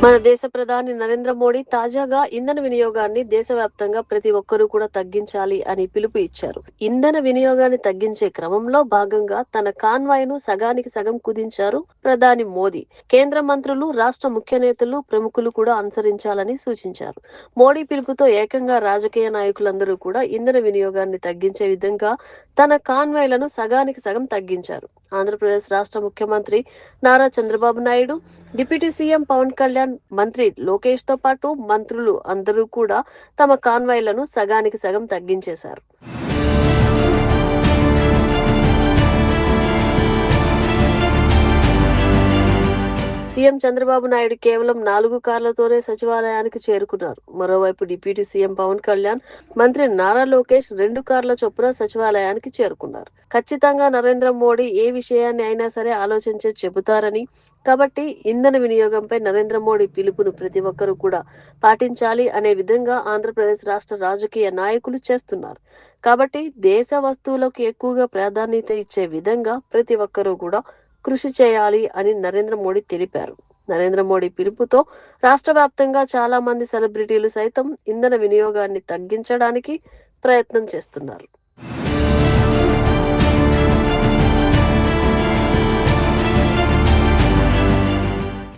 మన దేశ ప్రధాని నరేంద్ర మోడీ తాజాగా ఇంధన వినియోగాన్ని దేశవ్యాప్తంగా ప్రతి ఒక్కరూ కూడా తగ్గించాలి అని పిలుపు ఇచ్చారు. ఇంధన వినియోగాన్ని తగ్గించే క్రమంలో భాగంగా తన కాన్వాయ్ ను సగానికి సగం కుదించారు ప్రధాని మోదీ. కేంద్ర మంత్రులు, రాష్ట్ర ముఖ్య నేతలు, ప్రముఖులు కూడా అనుసరించాలని సూచించారు. మోడీ పిలుపుతో ఏకంగా రాజకీయ నాయకులందరూ కూడా ఇంధన వినియోగాన్ని తగ్గించే విధంగా తన కాన్వాయ్లను సగానికి సగం తగ్గించారు. ఆంధ్రప్రదేశ్ రాష్ట్ర ముఖ్యమంత్రి నారా చంద్రబాబు నాయుడు, డిప్యూటీ సీఎం పవన్ కళ్యాణ్, మంత్రి లోకేష్ తో పాటు మంత్రులు అందరూ కూడా తమ కాన్వాయ్లను సగానికి సగం తగ్గించేశారు. సీఎం చంద్రబాబు నాయుడు కేవలం 4 కార్లతోనే సచివాలయానికి చేరుకున్నారు. మరోవైపు డిప్యూటీ సీఎం పవన్ కళ్యాణ్, మంత్రి నారా లోకేష్ 2 కార్ల చొప్పున సచివాలయానికి చేరుకున్నారు. ఖచ్చితంగా నరేంద్ర మోడీ ఏ విషయాన్ని అయినా సరే ఆలోచించి చెబుతారని, కాబట్టి ఇంధన వినియోగంపై నరేంద్ర మోడీ పిలుపును ప్రతి ఒక్కరూ కూడా పాటించాలి అనే విధంగా ఆంధ్రప్రదేశ్ రాష్ట్ర రాజకీయ నాయకులు చేస్తున్నారు. కాబట్టి దేశ వస్తువులకు ఎక్కువగా ప్రాధాన్యత ఇచ్చే విధంగా ప్రతి ఒక్కరూ కూడా కృషి చేయాలి అని నరేంద్ర మోడీ తెలిపారు. నరేంద్ర మోడీ పిలుపుతో రాష్ట్ర వ్యాప్తంగా చాలా మంది సెలబ్రిటీలు సైతం ఇంధన వినియోగాన్ని తగ్గించడానికి ప్రయత్నం చేస్తున్నారు.